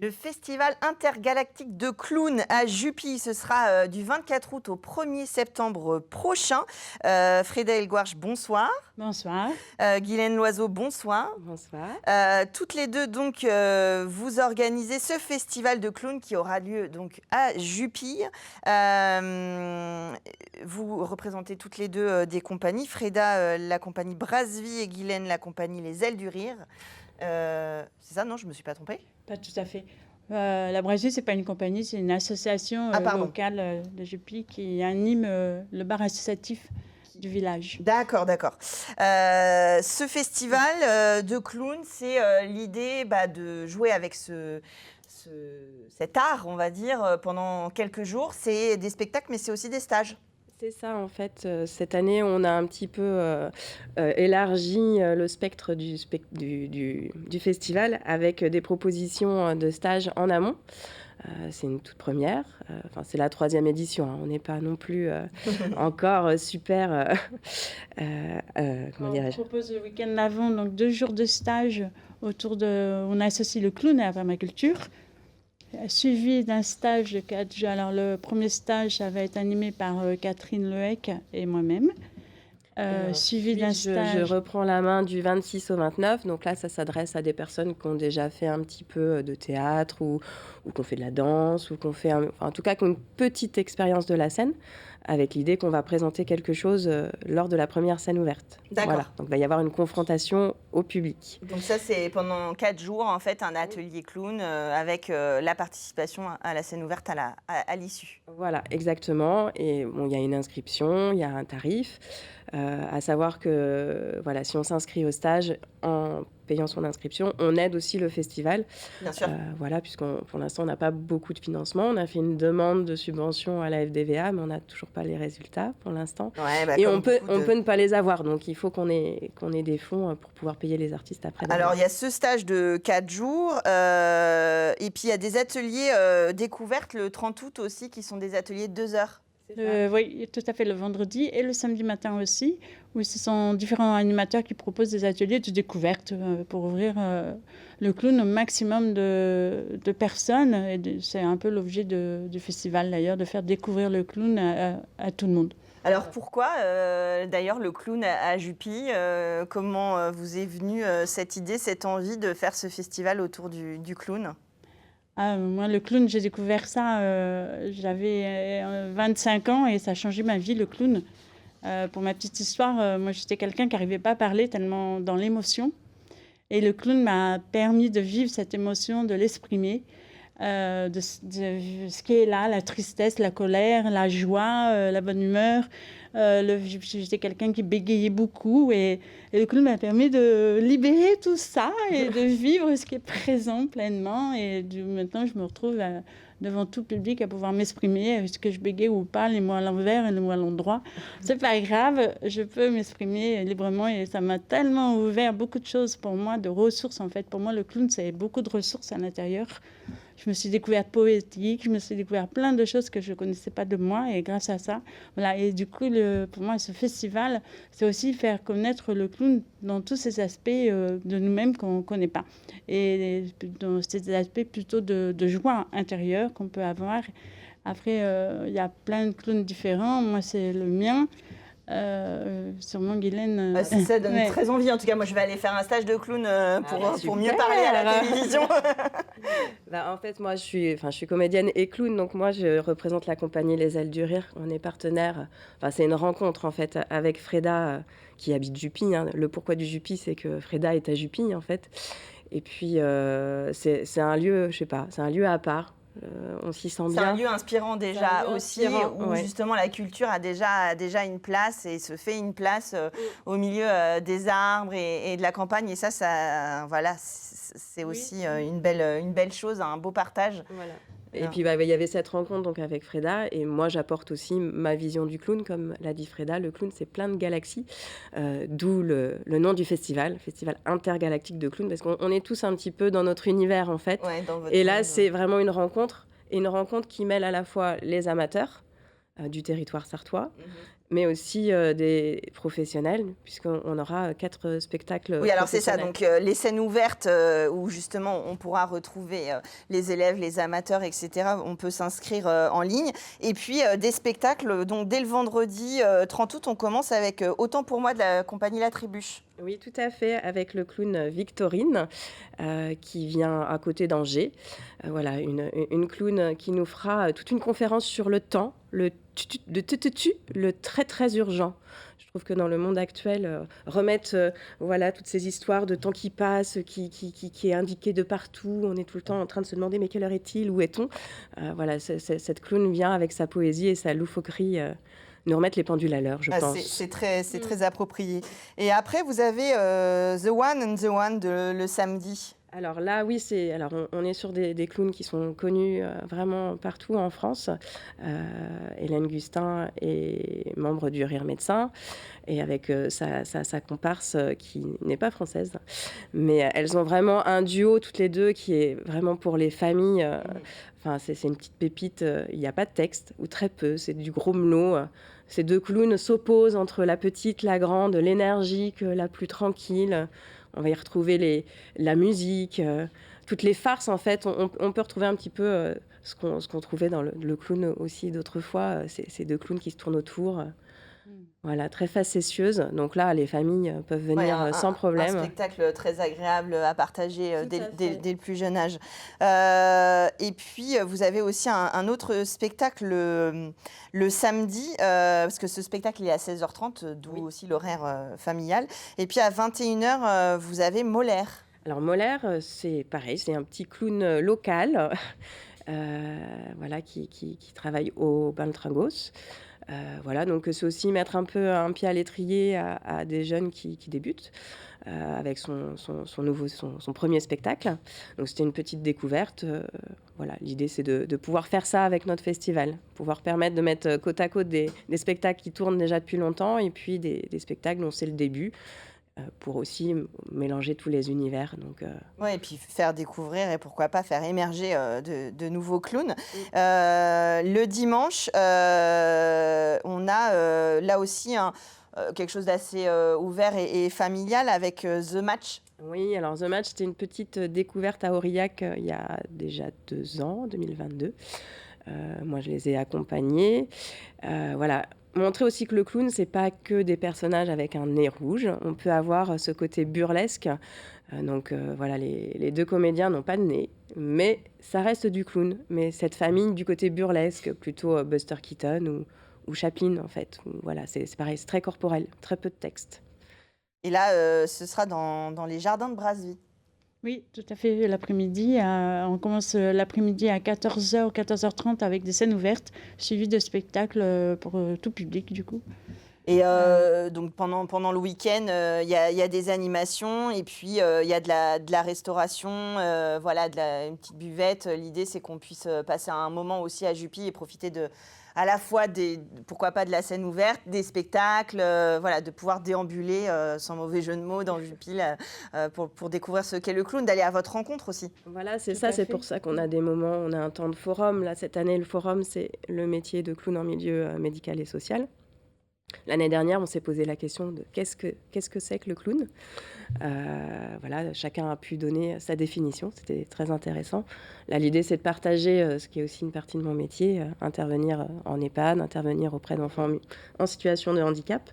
Le festival intergalactique de clowns à Jupy, ce sera du 24 août au 1er septembre prochain. Freda Elgouarch, bonsoir. Bonsoir. Guylaine Loiseau, bonsoir. Bonsoir. Toutes les deux, donc, vous organisez ce festival de clowns qui aura lieu donc à Jupy. Vous représentez toutes les deux des compagnies. Freda, la compagnie Brasserie, et Guylaine, la compagnie Les Ailes du Rire. C'est ça, non, je ne me suis pas trompée? Pas tout à fait. La Brasserie, c'est pas une compagnie, c'est une association locale de Jupy qui anime le bar associatif du village. D'accord, d'accord. Ce festival de clowns, c'est l'idée de jouer avec cet art, on va dire, pendant quelques jours. C'est des spectacles, mais c'est aussi des stages. C'est ça, en fait. Cette année, on a un petit peu élargi le spectre du festival avec des propositions de stages en amont. C'est une toute première. C'est la 3e édition. Hein. On n'est pas non plus encore super... comment dirais-je ? On propose le week-end d'avant, donc 2 jours de stage autour de... On associe le clown à la permaculture, suivi d'un stage de 4 jours. Alors, le premier stage, ça va être animé par Catherine Lehec et moi-même. Suivi d'un stage. Je reprends la main du 26 au 29. Donc là, ça s'adresse à des personnes qui ont déjà fait un petit peu de théâtre ou qui ont fait de la danse ou qui ont fait, en tout cas, qui ont une petite expérience de la scène, avec l'idée qu'on va présenter quelque chose lors de la première scène ouverte. D'accord. Voilà. Donc il va y avoir une confrontation au public. Donc ça, c'est pendant 4 jours, en fait, un atelier clown avec la participation à la scène ouverte à l'issue. Voilà, exactement. Et bon, il y a une inscription, il y a un tarif. À savoir que voilà, si on s'inscrit au stage en payant son inscription, on aide aussi le festival. Bien sûr. Voilà, pour l'instant, on n'a pas beaucoup de financement. On a fait une demande de subvention à la FDVA, mais on n'a toujours pas les résultats pour l'instant. Ouais, et on peut ne pas les avoir. Donc, il faut qu'on ait des fonds pour pouvoir payer les artistes après. Alors, il y a ce stage de 4 jours. Et puis, il y a des ateliers découvertes le 30 août aussi, qui sont des ateliers de 2 heures. Oui, tout à fait, le vendredi et le samedi matin aussi, où ce sont différents animateurs qui proposent des ateliers de découverte pour ouvrir le clown au maximum de personnes. Et c'est un peu l'objet du festival d'ailleurs, de faire découvrir le clown à tout le monde. Alors pourquoi d'ailleurs le clown à Jupy comment vous est venue cette idée, cette envie de faire ce festival autour du clown ? Moi, le clown, j'ai découvert ça, j'avais 25 ans et ça a changé ma vie, le clown. Pour ma petite histoire, moi, j'étais quelqu'un qui n'arrivait pas à parler tellement dans l'émotion. Et le clown m'a permis de vivre cette émotion, de l'exprimer, de ce qui est là, la tristesse, la colère, la joie, la bonne humeur. J'étais quelqu'un qui bégayait beaucoup et le clown m'a permis de libérer tout ça et de vivre ce qui est présent pleinement. Et maintenant, je me retrouve devant tout public à pouvoir m'exprimer. Est-ce que je bégaye ou pas, les mots à l'envers et les mots à l'endroit, c'est pas grave, je peux m'exprimer librement et ça m'a tellement ouvert beaucoup de choses pour moi, de ressources en fait. Pour moi, le clown, c'est beaucoup de ressources à l'intérieur. Je me suis découverte poétique, je me suis découvert plein de choses que je ne connaissais pas de moi et grâce à ça, voilà. Et du coup, pour moi, ce festival, c'est aussi faire connaître le clown dans tous ces aspects de nous-mêmes qu'on ne connaît pas. Et dans ces aspects plutôt de joie intérieure qu'on peut avoir. Après, il y a plein de clowns différents. Moi, c'est le mien. Sûrement Guylaine. Ça donne très envie. En tout cas, moi, je vais aller faire un stage de clown pour mieux parler à la télévision. En fait, moi, je suis comédienne et clown, donc moi, je représente la compagnie Les Ailes du Rire. On est partenaire. C'est une rencontre en fait avec Freda qui habite Jupy. Hein. Le pourquoi du Jupy, c'est que Freda est à Jupy en fait. Et puis c'est un lieu, je sais pas, c'est un lieu à part. On s'y sent bien. C'est un lieu inspirant déjà aussi, où justement la culture a déjà une place et se fait une place au milieu des arbres et de la campagne. Et ça voilà, c'est aussi une belle chose, un beau partage. Voilà. Et puis il y avait cette rencontre donc avec Freda et moi j'apporte aussi ma vision du clown, comme l'a dit Freda. Le clown, c'est plein de galaxies, d'où le nom du festival intergalactique de clown, parce qu'on est tous un petit peu dans notre univers en fait. Ouais, dans votre et là c'est vraiment une rencontre qui mêle à la fois les amateurs du territoire sartois, mais aussi des professionnels, puisqu'on aura 4 spectacles Oui, alors c'est ça, professionnels. donc les scènes ouvertes où justement on pourra retrouver les élèves, les amateurs, etc. On peut s'inscrire en ligne. Et puis des spectacles, donc dès le vendredi 30 août, on commence avec Autant pour moi de la compagnie La Trébuche. Oui, tout à fait, avec le clown Victorine, qui vient à côté d'Angers. Voilà, une clown qui nous fera toute une conférence sur le temps, le très très urgent. Je trouve que dans le monde actuel, remettre voilà, toutes ces histoires de temps qui passe, qui est indiqué de partout, on est tout le temps en train de se demander mais quelle heure est-il, où est-on. Voilà, cette clown vient avec sa poésie et sa loufoquerie nous remettre les pendules à l'heure, je pense. C'est très approprié. Et après, vous avez The One and the One le samedi. Alors là, oui, on est sur des clowns qui sont connus vraiment partout en France. Hélène Gustin est membre du Rire Médecin et avec sa comparse qui n'est pas française. Mais elles ont vraiment un duo toutes les deux qui est vraiment pour les familles. Enfin, c'est une petite pépite. Il n'y a pas de texte ou très peu. C'est du gros melot. Ces deux clowns s'opposent entre la petite, la grande, l'énergique, la plus tranquille. On va y retrouver la musique, toutes les farces en fait. On peut retrouver un petit peu ce qu'on trouvait dans le clown aussi d'autrefois. Ces deux clowns qui se tournent autour. Voilà, très facétieuse. Donc là, les familles peuvent venir sans problème. Un spectacle très agréable à partager dès le plus jeune âge. Et puis, vous avez aussi un autre spectacle le samedi, parce que ce spectacle est à 16h30, d'où aussi l'horaire familial. Et puis, à 21h, vous avez Molaire. Alors, Molaire, c'est pareil, c'est un petit clown local voilà, qui travaille au Bain de Tringos. Voilà, donc c'est aussi mettre un peu un pied à l'étrier à des jeunes qui débutent avec son premier spectacle. Donc c'était une petite découverte. Voilà, l'idée c'est de pouvoir faire ça avec notre festival, pouvoir permettre de mettre côte à côte des spectacles qui tournent déjà depuis longtemps et puis des spectacles dont c'est le début. Pour aussi mélanger tous les univers. Ouais, et puis faire découvrir et pourquoi pas faire émerger de nouveaux clowns. Le dimanche, on a là aussi quelque chose d'assez ouvert et familial avec The Match. Oui, alors The Match, c'était une petite découverte à Aurillac il y a déjà 2 ans, 2022. Moi, je les ai accompagnés. Voilà. Montrer aussi que le clown, c'est pas que des personnages avec un nez rouge. On peut avoir ce côté burlesque. Voilà, les deux comédiens n'ont pas de nez, mais ça reste du clown. Mais cette famille du côté burlesque, plutôt Buster Keaton ou Chaplin, en fait. Voilà, c'est pareil, c'est très corporel, très peu de texte. Et là, ce sera dans les jardins de Brasevie. Oui, tout à fait. L'après-midi, on commence l'après-midi à 14h ou 14h30 avec des scènes ouvertes, suivies de spectacles pour tout public, du coup. Et donc pendant le week-end, il y a des animations et puis il y a de la restauration, voilà, une petite buvette. L'idée, c'est qu'on puisse passer un moment aussi à Jupy et profiter à la fois pourquoi pas de la scène ouverte, des spectacles, voilà, de pouvoir déambuler sans mauvais jeu de mots dans Jupy pour découvrir ce qu'est le clown, d'aller à votre rencontre aussi. Voilà, c'est ça, c'est pour ça qu'on a des moments, on a un temps de forum. Là, cette année, le forum, c'est le métier de clown en milieu médical et social. L'année dernière, on s'est posé la question de qu'est-ce que c'est que le clown. Voilà, chacun a pu donner sa définition, c'était très intéressant. Là, l'idée, c'est de partager ce qui est aussi une partie de mon métier, intervenir en EHPAD, intervenir auprès d'enfants en situation de handicap.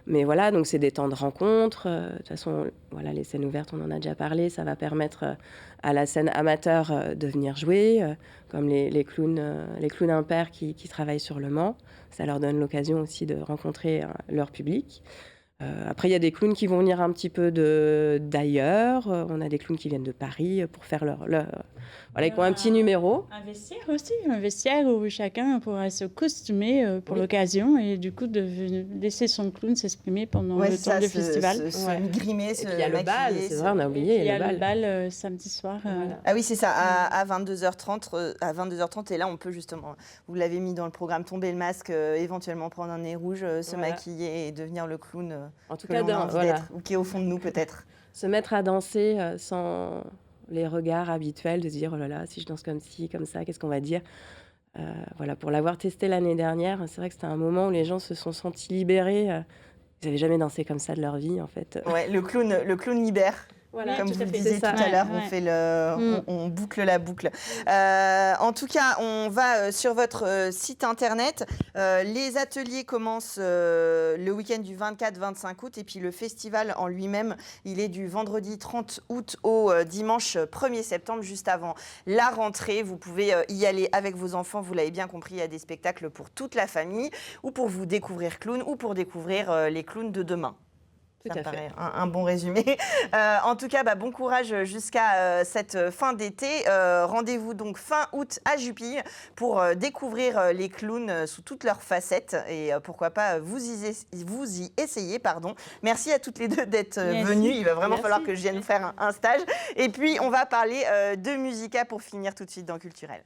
Mais voilà, donc c'est des temps de rencontre. De toute façon, voilà, les scènes ouvertes, on en a déjà parlé. Ça va permettre à la scène amateur de venir jouer, comme les clowns impairs qui travaillent sur le Mans. Ça leur donne l'occasion aussi de rencontrer leur public. Après, il y a des clowns qui vont venir un petit peu d'ailleurs. On a des clowns qui viennent de Paris pour faire voilà, ils ont un petit numéro. Un vestiaire aussi, un vestiaire où chacun pourra se costumer pour l'occasion et du coup de laisser son clown s'exprimer pendant le temps du festival. Se grimer, se maquiller. Et puis il y a le bal, c'est vrai, on a oublié. Il y a le bal samedi soir. Voilà. Ah oui, c'est ça, à 22h30. Et là, on peut justement, vous l'avez mis dans le programme, tomber le masque, éventuellement prendre un nez rouge, se maquiller et devenir le clown en tout cas, ou qui est au fond de nous peut-être. Se mettre à danser sans les regards habituels de se dire oh là là, si je danse comme ci, comme ça, qu'est-ce qu'on va dire. Voilà, pour l'avoir testé l'année dernière, c'est vrai que c'était un moment où les gens se sont sentis libérés. Ils n'avaient jamais dansé comme ça de leur vie, en fait. Ouais, le clown libère. Voilà, Comme tout vous à le fait, disiez c'est tout ça. à l'heure, Ouais. on boucle la boucle. En tout cas, on va sur votre site internet. Les ateliers commencent le week-end du 24-25 août et puis le festival en lui-même, il est du vendredi 30 août au dimanche 1er septembre, juste avant la rentrée. Vous pouvez y aller avec vos enfants, vous l'avez bien compris, il y a des spectacles pour toute la famille ou pour vous découvrir clown ou pour découvrir les clowns de demain. Ça me paraît un bon résumé. En tout cas, bon courage jusqu'à cette fin d'été. Rendez-vous donc fin août à Jupille pour découvrir les clowns sous toutes leurs facettes et pourquoi pas vous y essayer. Pardon. Merci à toutes les deux d'être venues. Il va vraiment falloir que je vienne faire un stage. Et puis, on va parler de Musica pour finir tout de suite dans Culturel.